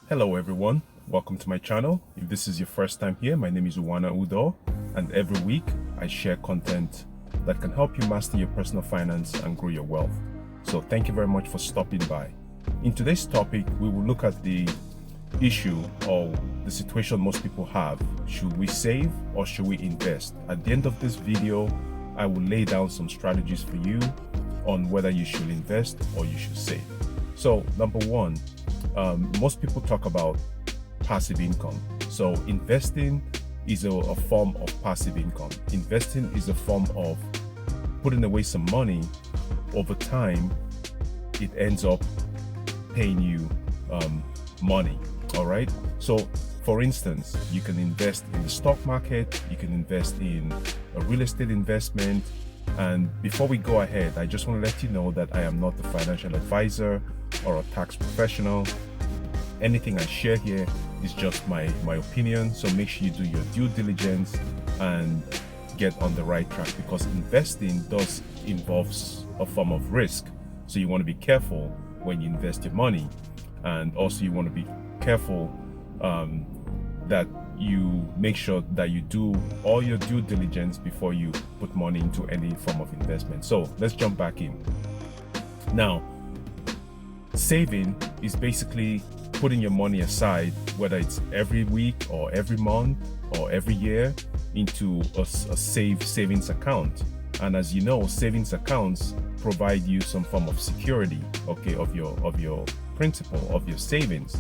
Hello everyone, welcome to my channel. If this is your first time here, my name is Udoh, and every week I share content that can help you master your personal finance and grow your wealth. So thank you very much for stopping by. In today's topic, we will look at the issue or the situation most people have. Should we save or should we invest? At the end of this video, I will lay down some strategies for you on whether you should invest or you should save. So number one, most people talk about passive income. So investing is a form of passive income. Investing is a form of putting away some money. Over time, it ends up paying you money. All right. So for instance, you can invest in the stock market, you can invest in a real estate investment. And before we go ahead, I just want to let you know that I am not a financial advisor or a tax professional. Anything I share here is just my opinion. So make sure you do your due diligence and get on the right track, because investing does involves a form of risk. So you want to be careful when you invest your money, and also you want to be careful that you make sure that you do all your due diligence before you put money into any form of investment. So let's jump back in. Now, saving is basically putting your money aside, whether it's every week or every month or every year, into a savings account. And as you know, savings accounts provide you some form of security, okay, of your principal, of your savings.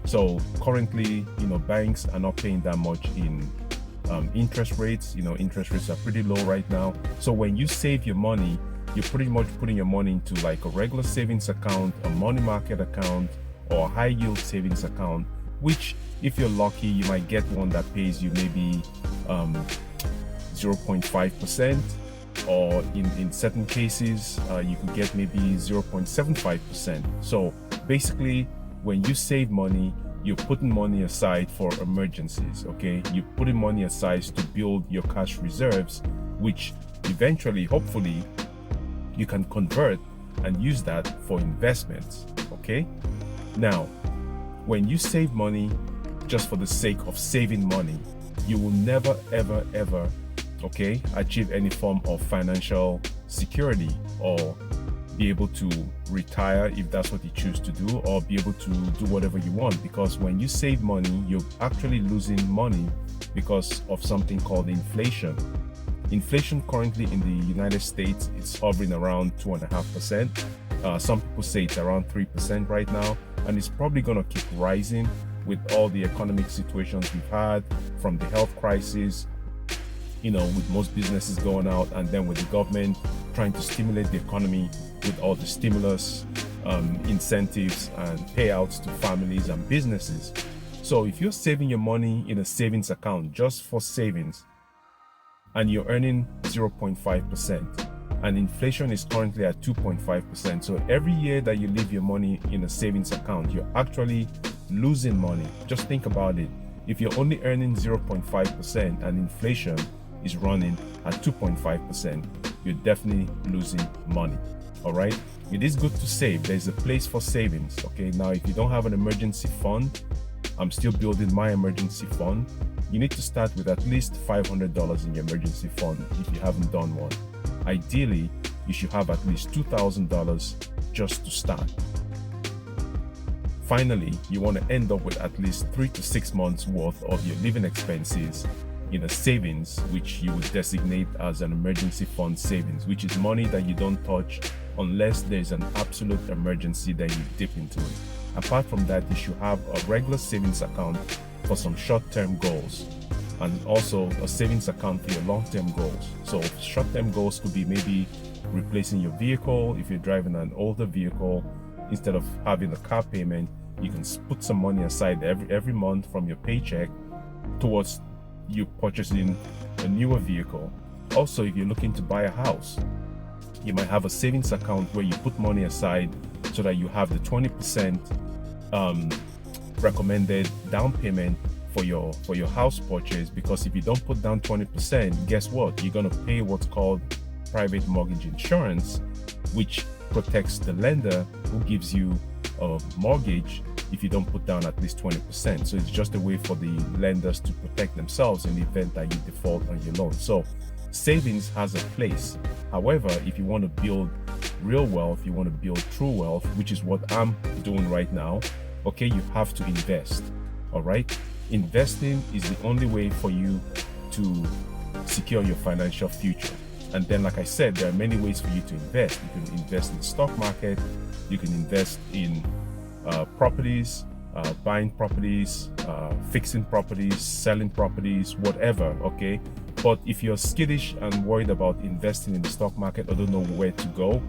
So currently, banks are not paying that much in interest rates. Interest rates are pretty low right now. So when you save your money, you're pretty much putting your money into like a regular savings account, a money market account, or a high yield savings account, which if you're lucky, you might get one that pays you maybe 0.5%, or in certain cases, you could get maybe 0.75%. So basically, when you save money, you're putting money aside for emergencies, okay? You're putting money aside to build your cash reserves, which eventually, hopefully, you can convert and use that for investments, okay? Now, when you save money just for the sake of saving money, you will never, ever, ever, okay, achieve any form of financial security or be able to retire if that's what you choose to do, or be able to do whatever you want. Because when you save money, you're actually losing money because of something called inflation. Inflation currently in the United States, it's hovering around 2.5%. Some people say it's around 3% right now, and it's probably going to keep rising with all the economic situations we've had, from the health crisis, with most businesses going out, and then with the government trying to stimulate the economy with all the stimulus incentives and payouts to families and businesses. So if you're saving your money in a savings account just for savings, and you're earning 0.5%, and inflation is currently at 2.5%, so every year that you leave your money in a savings account, you're actually losing money. Just think about it. If you're only earning 0.5% and inflation is running at 2.5%, you're definitely losing money. All right, it is good to save. There's a place for savings. Okay, now if you don't have an emergency fund, I'm still building my emergency fund. You need to start with at least $500 in your emergency fund if you haven't done one. Ideally, you should have at least $2,000 just to start. Finally, you want to end up with at least 3 to 6 months worth of your living expenses in a savings, which you would designate as an emergency fund savings, which is money that you don't touch unless there's an absolute emergency that you dip into it. Apart from that, you should have a regular savings account for some short-term goals, and also a savings account for your long-term goals. So short-term goals could be maybe replacing your vehicle. If you're driving an older vehicle, instead of having a car payment, you can put some money aside every month from your paycheck towards you purchasing a newer vehicle. Also, if you're looking to buy a house, you might have a savings account where you put money aside so that you have the 20% recommended down payment for your house purchase. Because if you don't put down 20%, guess what? You're going to pay what's called private mortgage insurance, which protects the lender who gives you a mortgage if you don't put down at least 20%. So it's just a way for the lenders to protect themselves in the event that you default on your loan. So savings has a place. However, if you want to build real wealth, you want to build true wealth, which is what I'm doing right now, okay, you have to invest. All right, investing is the only way for you to secure your financial future. And then, like I said, there are many ways for you to invest. You can invest in the stock market, you can invest in properties, buying properties, fixing properties, selling properties, whatever, okay? But if you're skittish and worried about investing in the stock market or don't know where to go,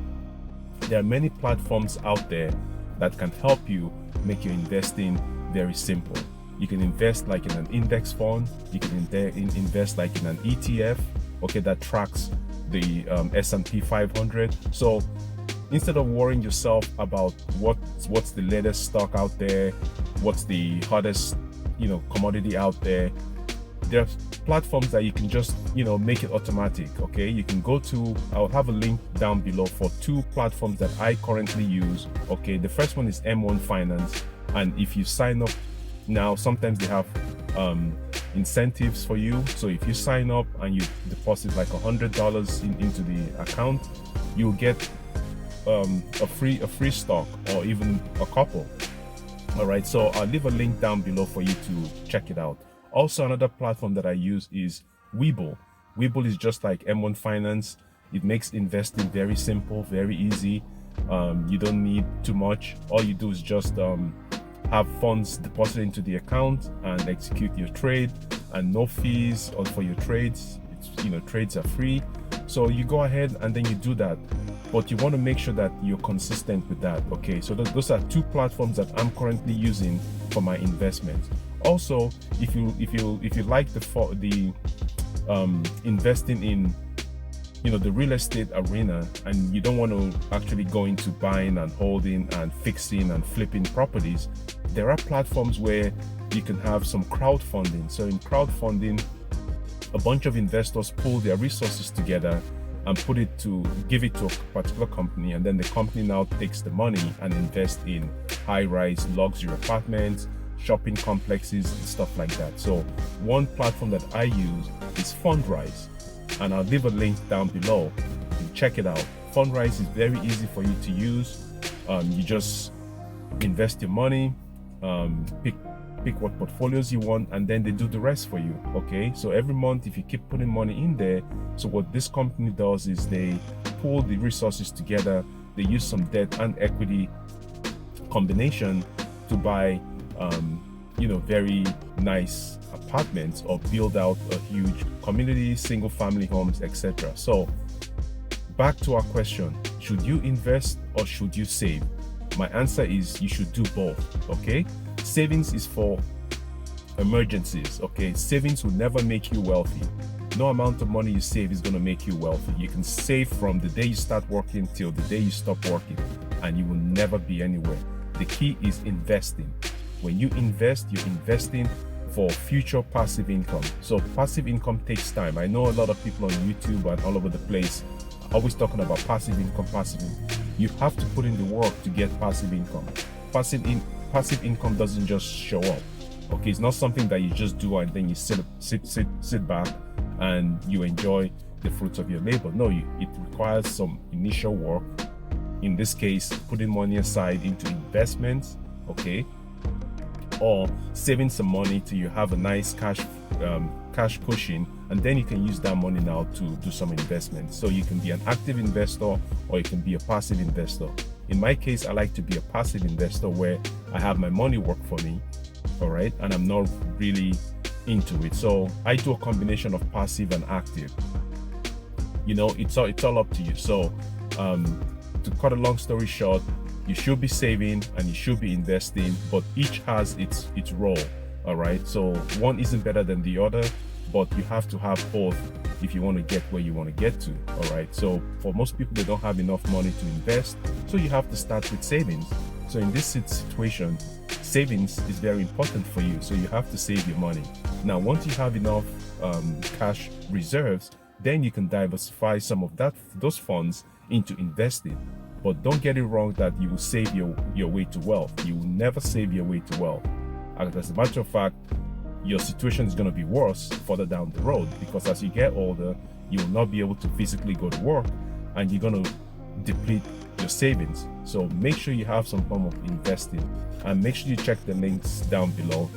there are many platforms out there that can help you make your investing very simple. You can invest like in an index fund, you can invest like in an ETF, okay, that tracks the S&P 500. So instead of worrying yourself about what's the latest stock out there, what's the hottest, commodity out there, there are platforms that you can just, make it automatic, okay? You can go to, I'll have a link down below for 2 platforms that I currently use, okay? The first one is M1 Finance, and if you sign up now, sometimes they have incentives for you. So if you sign up and you deposit like $100 into the account, you'll get a free stock or even a couple. All right, so I'll leave a link down below for you to check it out. Also, another platform that I use is Webull. Webull is just like M1 Finance. It makes investing very simple, very easy. You don't need too much. All you do is just have funds deposited into the account and execute your trade, and no fees for your trades. Trades are free. So you go ahead and then you do that, but you want to make sure that you're consistent with that, okay? So those are 2 platforms that I'm currently using for my investments. Also, if you like the investing in the real estate arena, and you don't want to actually go into buying and holding and fixing and flipping properties, there are platforms where you can have some crowdfunding. So in crowdfunding, a bunch of investors pool their resources together and give it to a particular company, and then the company now takes the money and invests in high-rise luxury apartments, shopping complexes, and stuff like that. So one platform that I use is Fundrise, and I'll leave a link down below. You can check it out. Fundrise is very easy for you to use. You just invest your money, pick what portfolios you want, and then they do the rest for you, okay? So every month, if you keep putting money in there, so what this company does is they pool the resources together. They use some debt and equity combination to buy very nice apartments or build out a huge community, single family homes, etc. So back to our question, should you invest or should you save? My answer is you should do both, okay? Savings is for emergencies, okay? Savings will never make you wealthy. No amount of money you save is going to make you wealthy. You can save from the day you start working till the day you stop working, and you will never be anywhere. The key is investing. When you invest, you're investing for future passive income. So passive income takes time. I know a lot of people on YouTube and all over the place always talking about passive income. You have to put in the work to get passive income. Passive income doesn't just show up, okay? It's not something that you just do and then you sit back and you enjoy the fruits of your labor. No, it requires some initial work. In this case, putting money aside into investments, okay, or saving some money till you have a nice cash cushion, and then you can use that money now to do some investments. So you can be an active investor or you can be a passive investor. In my case, I like to be a passive investor where I have my money work for me, all right, and I'm not really into it. So I do a combination of passive and active. It's all up to you. So to cut a long story short, you should be saving and you should be investing, but each has its role, all right? So one isn't better than the other, but you have to have both if you want to get where you want to get to, all right? So for most people, they don't have enough money to invest, so you have to start with savings. So in this situation, savings is very important for you, so you have to save your money. Now, once you have enough cash reserves, then you can diversify some of those funds into investing. But don't get it wrong that you will save your way to wealth. You will never save your way to wealth. And as a matter of fact, your situation is going to be worse further down the road, because as you get older, you will not be able to physically go to work, and you're going to deplete your savings. So make sure you have some form of investing, and make sure you check the links down below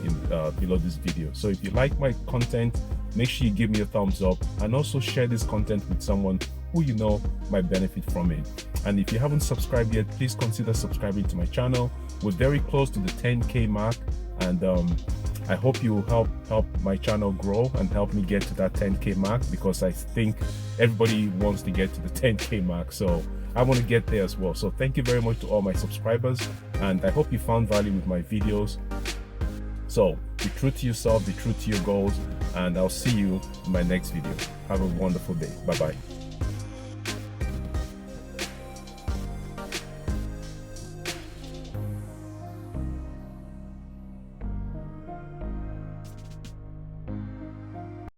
below this video. So if you like my content, make sure you give me a thumbs up, and also share this content with someone who you know might benefit from it. And if you haven't subscribed yet, please consider subscribing to my channel. We're very close to the 10K mark, and I hope you will help my channel grow and help me get to that 10K mark, because I think everybody wants to get to the 10K mark. So I want to get there as well. So thank you very much to all my subscribers, and I hope you found value with my videos. So be true to yourself, be true to your goals, and I'll see you in my next video. Have a wonderful day. Bye-bye.